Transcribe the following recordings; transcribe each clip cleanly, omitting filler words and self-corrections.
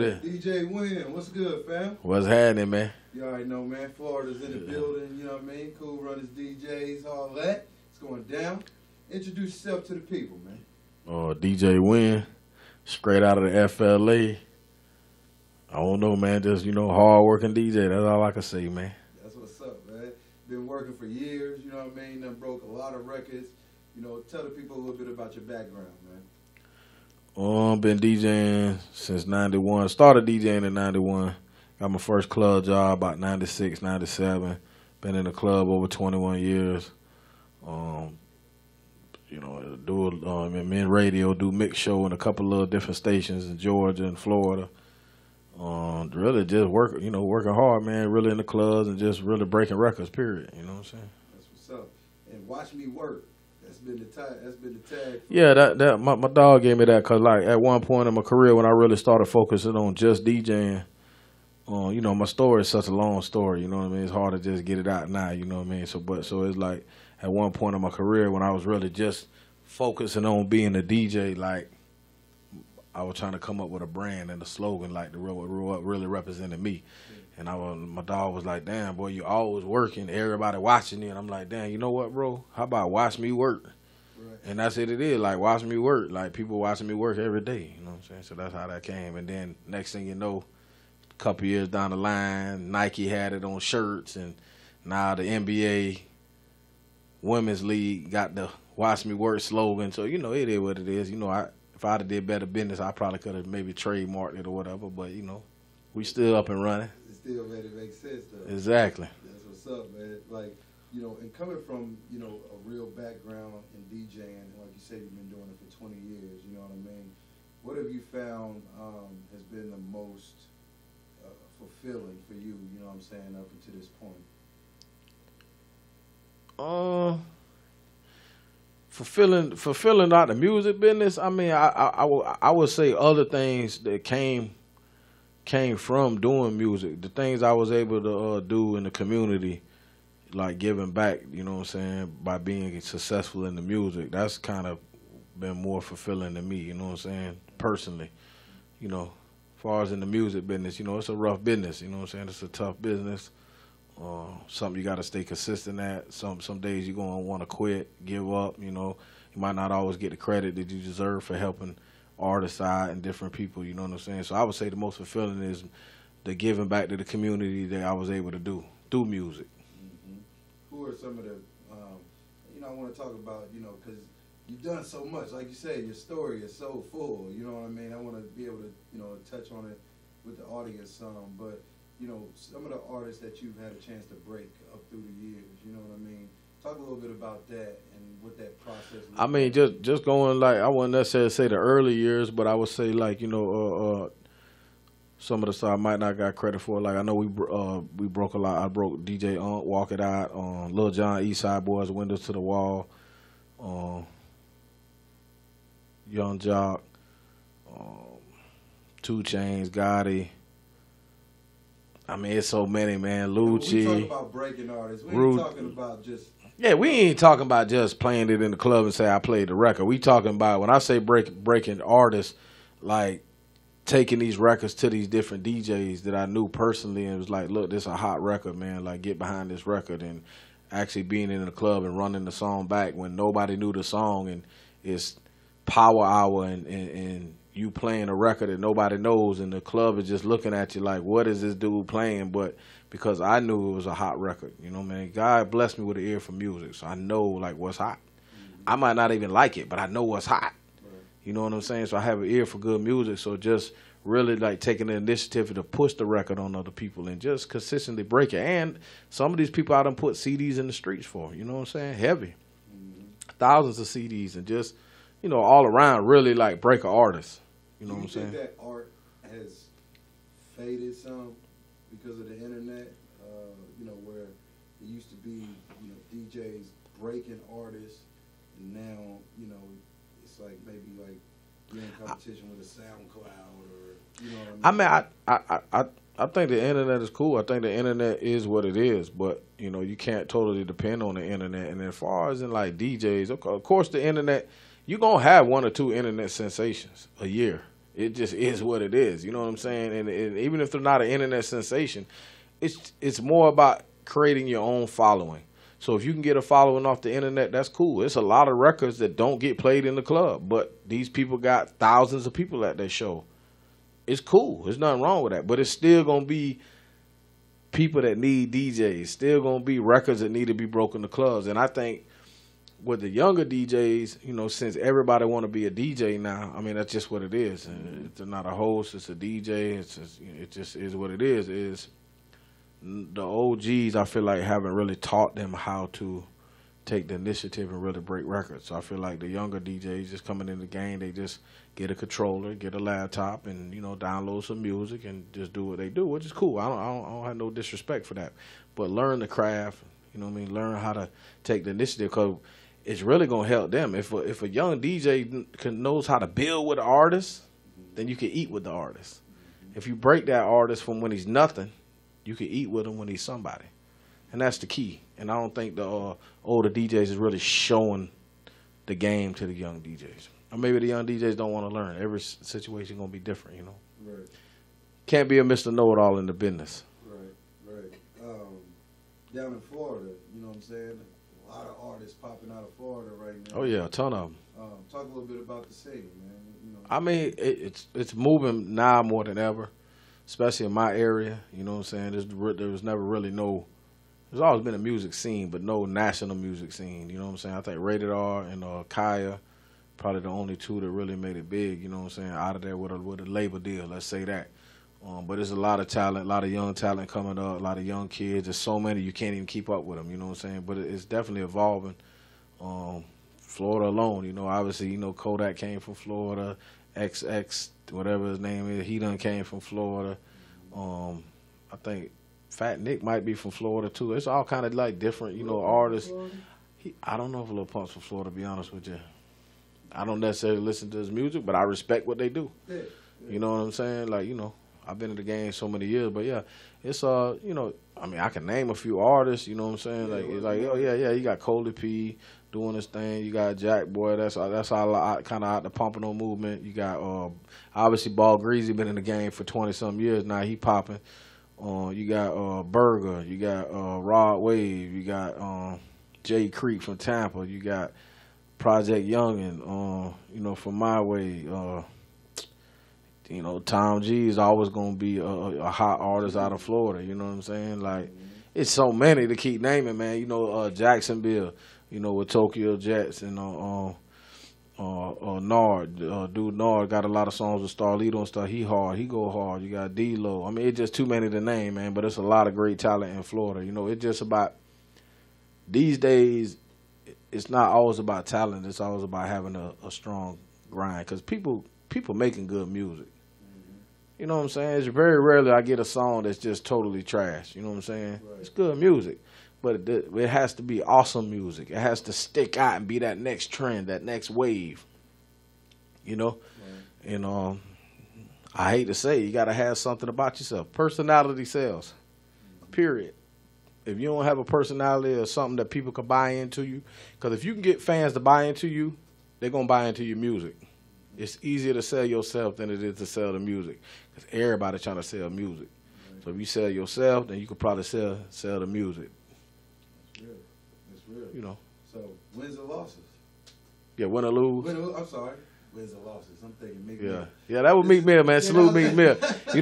DJ Winn, what's good, fam? What's happening, man? You already know, man. Florida's in the building, you know what I mean? Cool Runners, DJs, all that. It's going down. Introduce yourself to the people, man. DJ Winn, straight out of the FLA. I don't know, man. Just, hard-working DJ. That's all I can say, man. That's what's up, man. Been working for years, you know what I mean? Done broke a lot of records. Tell the people a little bit about your background, man. Been DJing since 91. Started DJing in 91. Got my first club job about 96, 97. Been in the club over 21 years. I'm in radio, do mix show in a couple of different stations in Georgia and Florida. Really just working hard, man, really in the clubs and just really breaking records, period. You know what I'm saying? That's what's up. And watch me work. That's been the tag. Yeah, my dog gave me that because, like, at one point in my career when I really started focusing on just DJing, my story is such a long story, you know what I mean? It's hard to just get it out now, you know what I mean? So it's like at one point in my career when I was really just focusing on being a DJ, like I was trying to come up with a brand and a slogan like what really represented me. And my dog was like, damn, boy, you always working, everybody watching you. And I'm like, damn, you know what, bro? How about watch me work? Right. And that's what it is, like, watch me work. Like, people watching me work every day, you know what I'm saying? So that's how that came. And then next thing you know, a couple years down the line, Nike had it on shirts. And now the NBA Women's League got the watch me work slogan. So, it is what it is. If I'd have did better business, I probably could have maybe trademarked it or whatever. But, we still up and running. Still made it make sense, though. Exactly. That's what's up, man. Like, and coming from, a real background in DJing, like you said, you've been doing it for 20 years, you know what I mean? What have you found has been the most fulfilling for you, you know what I'm saying, up until this point? Fulfilling out the music business, I mean, I would say other things that came from doing music, the things I was able to do in the community, like giving back, you know what I'm saying, by being successful in the music, that's kind of been more fulfilling to me, you know what I'm saying, personally. As far as in the music business, it's a rough business, you know what I'm saying, it's a tough business, something you got to stay consistent at. Some days you're going to want to quit, give up, you might not always get the credit that you deserve for helping artist side and different people, you know what I'm saying? So I would say the most fulfilling is the giving back to the community that I was able to do through music. Mm-hmm. Who are some of the, I want to talk about, because you've done so much. Like you say, your story is so full, you know what I mean? I want to be able to, touch on it with the audience some, but, some of the artists that you've had a chance to break up through the years, you know what I mean? Talk a little bit about that and what that process was. I mean, just going, like, I wouldn't necessarily say the early years, but I would say, like, some of the stuff I might not got credit for. Like, I know we broke a lot. I broke DJ Walk It Out, Lil Jon, East Side Boys, Windows to the Wall, Young Jock, 2 Chainz, Gotti. I mean, it's so many, man. Lucci. We talk about breaking artists. We ain't talking about just... Yeah, we ain't talking about just playing it in the club and say I played the record. We talking about, when I say breaking artists, like taking these records to these different DJs that I knew personally and was like, look, this is a hot record, man. Like, get behind this record, and actually being in the club and running the song back when nobody knew the song, and it's power hour and you playing a record that nobody knows, and the club is just looking at you like, what is this dude playing? But because I knew it was a hot record, man. God blessed me with an ear for music, so I know, like, what's hot. Mm-hmm. I might not even like it, but I know what's hot. Right. You know what I'm saying? So I have an ear for good music, so just really, like, taking the initiative to push the record on other people and just consistently break it. And some of these people I done put CDs in the streets for, you know what I'm saying? Heavy. Mm-hmm. Thousands of CDs, and just, all around really, like, break an artist. You know what I'm saying? Do you think that art has faded some because of the internet? Where it used to be, DJs breaking artists, and now, it's like maybe like you're in competition with a SoundCloud, or you know what I mean? I think the internet is cool. I think the internet is what it is, but you can't totally depend on the internet. And as far as in, like, DJs, of course the internet, you're gonna have 1 or 2 internet sensations a year. It just is what it is. You know what I'm saying? And even if they're not an internet sensation, it's more about creating your own following. So if you can get a following off the internet, that's cool. It's a lot of records that don't get played in the club, but these people got thousands of people at their show. It's cool. There's nothing wrong with that. But it's still gonna be people that need DJs. Still gonna be records that need to be broken to clubs. And I think with the younger DJs, since everybody want to be a DJ now, I mean that's just what it is. And it's not a host, it's a DJ. It just is what it is. Is the OGs, I feel like, haven't really taught them how to take the initiative and really break records. So I feel like the younger DJs just coming in the game, they just get a controller, get a laptop, and download some music and just do what they do, which is cool. I don't have no disrespect for that, but learn the craft. Learn how to take the initiative, because it's really gonna help them. If a young DJ knows how to build with the artist, then you can eat with the artist. If you break that artist from when he's nothing, you can eat with him when he's somebody, and that's the key. And I don't think the older DJs is really showing the game to the young DJs. Or maybe the young DJs don't want to learn. Every situation gonna be different, Right. Can't be a Mr. Know-It-All in the business. Right. Down in Florida, you know what I'm saying? A lot of artists popping out of Florida right now. Oh yeah, a ton of them. Talk a little bit about the scene, man. I mean, it's moving now more than ever, especially in my area. You know what I'm saying? There was never really there's always been a music scene, but no national music scene. You know what I'm saying? I think Rated R and Kaya, probably the only two that really made it big. You know what I'm saying? Out of there with a label deal, let's say that. But there's a lot of talent, a lot of young talent coming up, a lot of young kids. There's so many you can't even keep up with them. You know what I'm saying? But it's definitely evolving. Florida alone, obviously, Kodak came from Florida. XX, whatever his name is, he done came from Florida. I think Fat Nick might be from Florida too. It's all kind of like different, artists. I don't know if Lil Pump's from Florida, to be honest with you. I don't necessarily listen to his music, but I respect what they do. Yeah. You know what I'm saying? Like, I've been in the game so many years, but yeah, it's I mean, I can name a few artists. You know what I'm saying? Oh yeah, you got Coley P doing his thing. You got Jack Boy. That's all kind of out the Pompano movement. You got obviously Ball Greasy been in the game for 20-some years now. He popping. You got Burger. You got Rod Wave. You got Jay Creek from Tampa. You got Project Youngin. From my way. Tom G is always going to be a hot artist out of Florida. You know what I'm saying? Like, it's so many to keep naming, man. Jacksonville, with Tokyo Jets and Nard. Dude Nard got a lot of songs with Starlito and stuff. He hard. He go hard. You got D-Lo. I mean, it's just too many to name, man. But it's a lot of great talent in Florida. It's just about, these days, it's not always about talent. It's always about having a strong grind. Because people making good music. You know what I'm saying? It's very rarely I get a song that's just totally trash. You know what I'm saying? Right. It's good music, but it has to be awesome music. It has to stick out and be that next trend, that next wave. Right. And I hate to say, you got to have something about yourself. Personality sells, period. If you don't have a personality or something that people can buy into you, because if you can get fans to buy into you, they're going to buy into your music. It's easier to sell yourself than it is to sell the music, because everybody trying to sell music. Right. So if you sell yourself, then you could probably sell the music. That's real. So wins or losses? Yeah, win or lose. I'm sorry. Wins or losses? I'm thinking Meek Mill. Yeah, that was Meek Mill, man. Salute Meek Mill.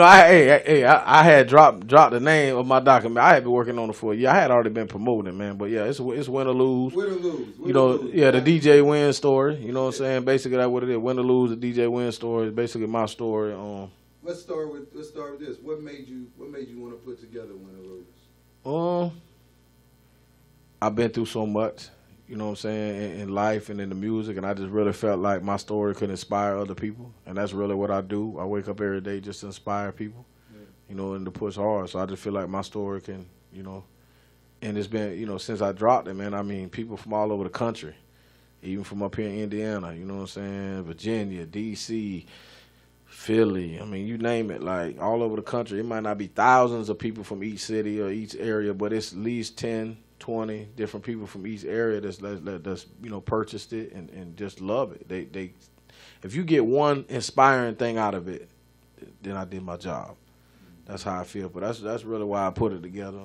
I had dropped the name of my document. I had been working on it for a year. I had already been promoting, man. But yeah, it's win or lose. Win or lose. The DJ Winn story. You know what I'm saying? Basically, that's what it is. Win or lose, the DJ Winn story is basically my story. Let's start with this. What made you want to put together Win or Lose? I've been through so much. You know what I'm saying, in life and in the music, and I just really felt like my story could inspire other people, and that's really what I do. I wake up every day just to inspire people, and to push hard. So I just feel like my story can, and it's been, since I dropped it, man, I mean, people from all over the country, even from up here in Indiana, you know what I'm saying, Virginia, D.C., Philly, I mean, you name it, like all over the country. It might not be thousands of people from each city or each area, but it's at least 10, 20 different people from each area that's purchased it and just love it. if you get one inspiring thing out of it, then I did my job. That's how I feel. But that's really why I put it together.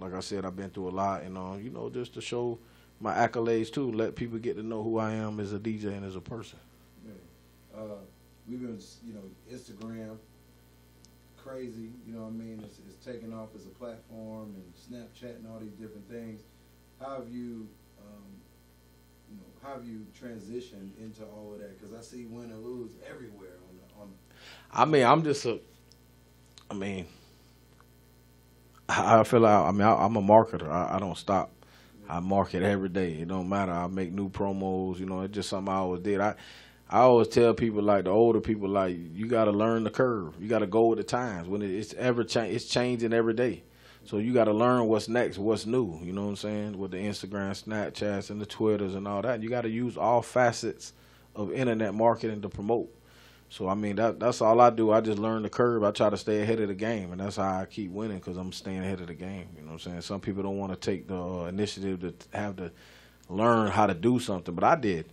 Like I said, I've been through a lot, and you know, just to show my accolades too, let people get to know who I am as a DJ and as a person. Yeah. We've been, you know, Instagram, crazy. You know what I mean? It's taken off as a platform, and Snapchat and all these different things. How have you, you know, how have you transitioned into all of that? Because I see win and lose everywhere on. I mean, I feel like I'm a marketer. I don't stop. I market every day. It don't matter. I make new promos. You know, it's just something I always did. I always tell people, like the older people, like you got to learn the curve. You got to go with the times. When it's it's changing every day. So you got to learn what's next, what's new. You know what I'm saying? With the Instagram, Snapchats, and the Twitters and all that. You got to use all facets of internet marketing to promote. So, I mean, that's all I do. I just learn the curve. I try to stay ahead of the game, and that's how I keep winning, because I'm staying ahead of the game. You know what I'm saying? Some people don't want to take the initiative to have to learn how to do something, but I did.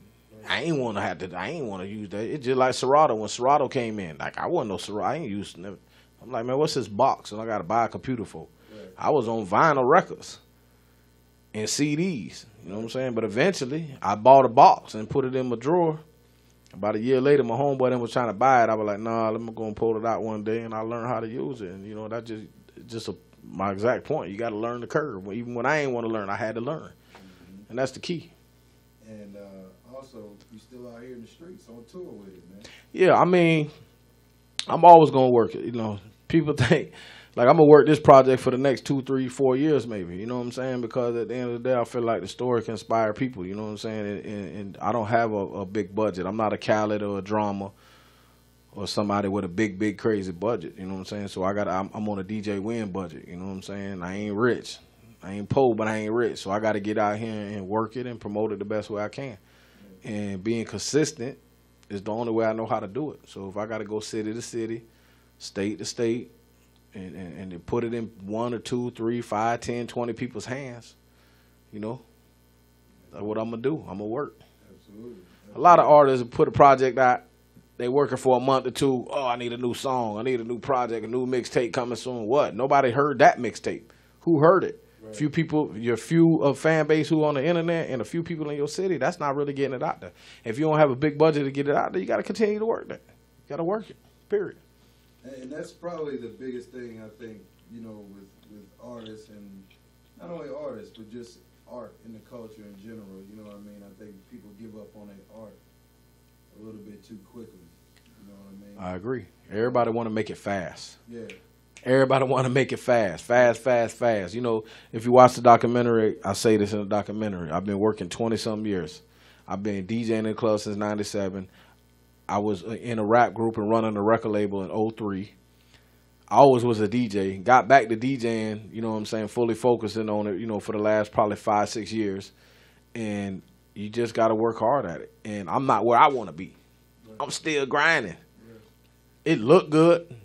I ain't want to use that. It's just like Serato. When Serato came in, like, I wasn't no Serato. I ain't used to. I'm like, man, what's this box? And I got to buy a computer for. Right. I was on vinyl records and CDs. You know what I'm saying? But eventually, I bought a box and put it in my drawer. About a year later, my homeboy then was trying to buy it. I was like, nah, let me go and pull it out one day, and I learned how to use it. And, you know, that my exact point. You got to learn the curve. Even when I ain't want to learn, I had to learn. Mm-hmm. And that's the key. And also, you still out here in the streets on tour with it, man. Yeah, I mean, I'm always going to work it. You know, people think, like, I'm going to work this project for the next 2, 3, 4 years maybe. You know what I'm saying? Because at the end of the day, I feel like the story can inspire people. You know what I'm saying? And I don't have a big budget. I'm not a Khaled or a Drama or somebody with a big, crazy budget. You know what I'm saying? So I'm on a DJ Winn budget. You know what I'm saying? I ain't rich. I ain't poor, but I ain't rich. So I got to get out here and work it and promote it the best way I can. And being consistent is the only way I know how to do it. So if I got to go city to city, state to state, and to put it in 1 or 2, 3, 5, 10, 20 people's hands, you know, that's what I'm going to do. I'm going to work. Absolutely. A lot of artists put a project out, they working for a month or two. Oh, I need a new song. I need a new project, a new mixtape coming soon. What? Nobody heard that mixtape. Who heard it? Right. Few people, your few fan base who on the internet and a few people in your city, that's not really getting it out there. If you don't have a big budget to get it out there, you got to continue to work that. You got to work it, period. And that's probably the biggest thing, I think, you know, with artists, and not only artists, but just art in the culture in general. You know what I mean? I think people give up on their art a little bit too quickly. You know what I mean? I agree. Everybody want to make it fast. Yeah. Everybody want to make it fast. Fast. You know, if you watch the documentary, I say this in the documentary, I've been working 20-something years. I've been DJing in the club since 97. I was in a rap group and running a record label in 03. I always was a DJ. Got back to DJing, you know what I'm saying, fully focusing on it, you know, for the last probably 5, 6 years. And you just got to work hard at it. And I'm not where I want to be. Right. I'm still grinding. Right. It looked good.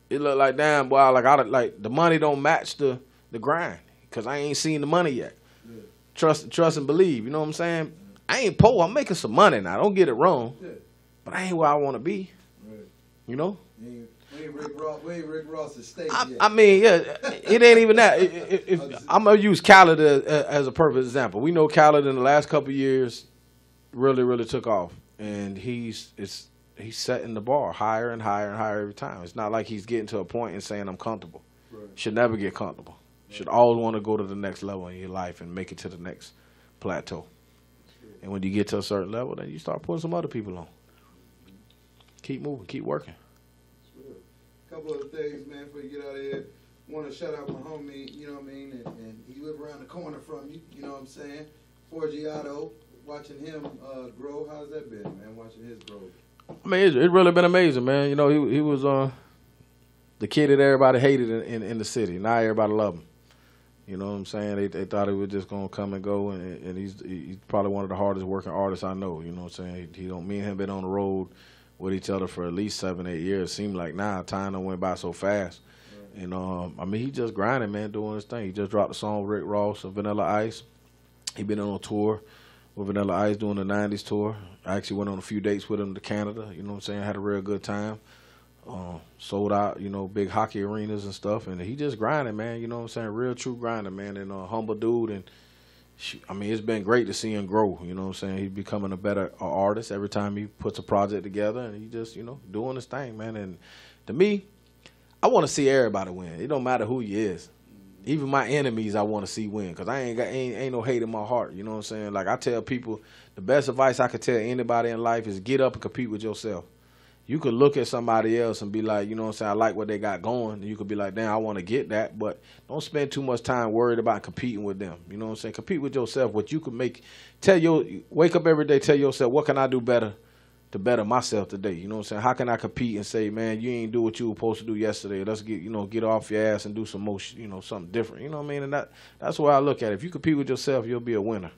It looked like, damn, boy, like the money don't match the grind, because I ain't seen the money yet. Yeah. Trust and believe, you know what I'm saying? Yeah. I ain't poor. I'm making some money now. Don't get it wrong. Yeah. But I ain't where I want to be. Right. You know? We ain't Rick Ross's state yet. I mean, yeah, it ain't even that. I'm going to use Khaled as a perfect example. We know Khaled in the last couple of years really took off. And he's setting the bar higher and higher every time. It's not like he's getting to a point and saying, I'm comfortable. Right. Should never get comfortable. Right. Should always want to go to the next level in your life and make it to the next plateau. And when you get to a certain level, then you start putting some other people on. Keep moving, keep working. Sure. A couple of things, man, before you get out of here. Want to shout out my homie, you know what I mean, and he live around the corner from you, you know what I'm saying? Forgiato, watching him grow. How's that been, man, watching his growth? I mean, it really been amazing, man. You know, he was the kid that everybody hated in the city. Now everybody love him. You know what I'm saying? They thought he was just going to come and go, and he's probably one of the hardest working artists I know. You know what I'm saying? Me and him been on the road with each other for at least 7, 8 years. Seemed like now time done went by so fast. Right. And I mean, he just grinding, man, doing his thing. He just dropped a song with Rick Ross of Vanilla Ice. He been on a tour with Vanilla Ice doing the '90s tour. I actually went on a few dates with him to Canada. You know what I'm saying? Had a real good time. Sold out, big hockey arenas and stuff. And he just grinding, man. You know what I'm saying? Real true grinding, man. And humble dude. And I mean, it's been great to see him grow. You know what I'm saying? He's becoming a better artist every time he puts a project together. And he just, doing his thing, man. And to me, I want to see everybody win. It don't matter who he is. Even my enemies, I want to see win, because I ain't no hate in my heart. You know what I'm saying? Like I tell people, the best advice I could tell anybody in life is get up and compete with yourself. You could look at somebody else and be like, you know what I'm saying, I like what they got going. And you could be like, damn, I want to get that. But don't spend too much time worried about competing with them. You know what I'm saying? Compete with yourself. What you can make, wake up every day, tell yourself, what can I do better to better myself today? You know what I'm saying? How can I compete and say, man, you ain't do what you were supposed to do yesterday. Let's get off your ass and do some more, something different. You know what I mean? And that's where I look at it. If you compete with yourself, you'll be a winner.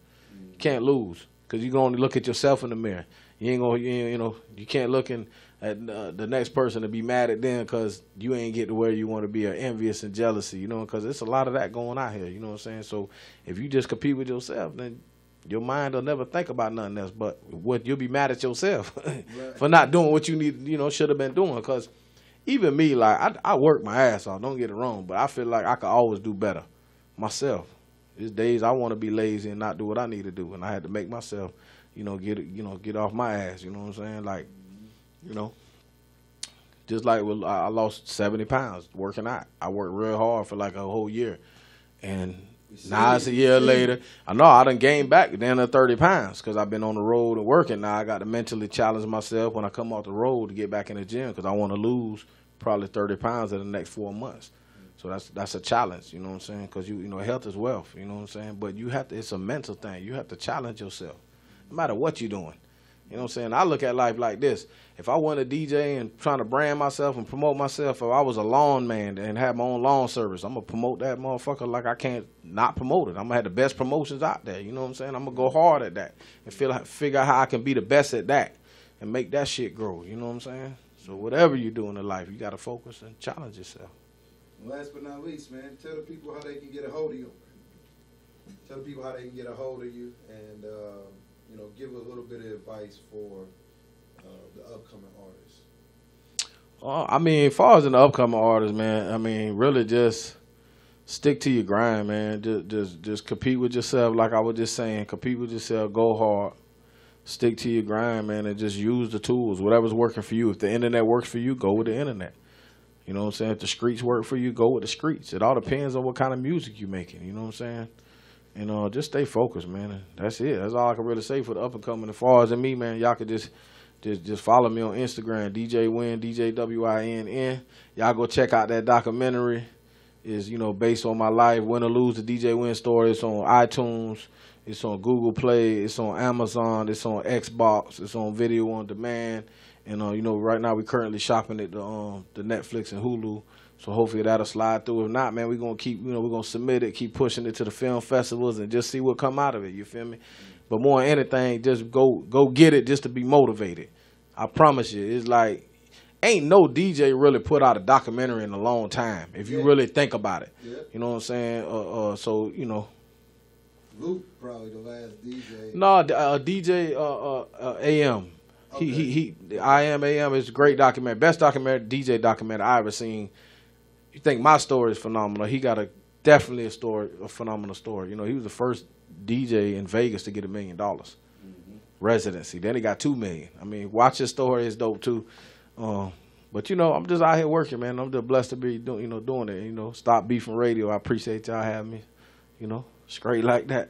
You can't lose, because you can only look at yourself in the mirror. You can't look at the next person to be mad at them because you ain't get to where you want to be, or envious and jealousy, because it's a lot of that going out here. You know what I'm saying? So if you just compete with yourself, then your mind will never think about nothing else. But you'll be mad at yourself for not doing what you need, should have been doing. Because even me, like I work my ass off. Don't get it wrong, but I feel like I could always do better myself. There's days I want to be lazy and not do what I need to do, and I had to make myself, get off my ass. You know what I'm saying? Like, just like I lost 70 pounds working out. I worked real hard for like a whole year, and now it's a year later. I know I done gained back down to 30 pounds because I've been on the road and working. Now I got to mentally challenge myself when I come off the road to get back in the gym, because I want to lose probably 30 pounds in the next 4 months. So that's a challenge, you know what I'm saying? Because health is wealth, you know what I'm saying? But it's a mental thing. You have to challenge yourself, no matter what you're doing. You know what I'm saying? I look at life like this. If I wasn't a DJ and trying to brand myself and promote myself, if I was a lawn man and had my own lawn service, I'm going to promote that motherfucker like I can't not promote it. I'm going to have the best promotions out there. You know what I'm saying? I'm going to go hard at that and figure out how I can be the best at that and make that shit grow. You know what I'm saying? So whatever you do in the life, you got to focus and challenge yourself. Last but not least, man, tell the people how they can get a hold of you. Tell the people how they can get a hold of you, and give a little bit of advice for the upcoming artists. I mean, as far as an upcoming artist, man, I mean, really just stick to your grind, man. Just compete with yourself, like I was just saying. Compete with yourself, go hard, stick to your grind, man, and just use the tools, whatever's working for you. If the internet works for you, go with the internet. You know what I'm saying? If the streets work for you, go with the streets. It all depends on what kind of music you're making. You know what I'm saying? Just stay focused, man. That's it. That's all I can really say for the up and coming. As far as me, man, y'all could just follow me on Instagram, DJ Winn, DJWINN. Y'all go check out that documentary. It's, based on my life, Win or Lose, the DJ Winn story. It's on iTunes. It's on Google Play. It's on Amazon. It's on Xbox. It's on Video on Demand. And, right now we're currently shopping at the Netflix and Hulu. So hopefully that'll slide through. If not, man, we're going to keep, we're going to submit it, keep pushing it to the film festivals and just see what come out of it. You feel me? But more than anything, just go get it just to be motivated. I promise you. It's like, ain't no DJ really put out a documentary in a long time, if you really think about it. Yeah. You know what I'm saying? So, Luke, probably the last DJ. No, DJ AM. Okay. He I Am AM is a great documentary. Best documentary, DJ documentary I ever seen. You think my story is phenomenal. He got definitely a phenomenal story. He was the first DJ in Vegas to get $1 million residency. Then he got $2 million. I mean, watch his story. It's dope too. But I'm just out here working, man. I'm just blessed to be doing it. Stop Beefing Radio. I appreciate y'all having me. Straight like that.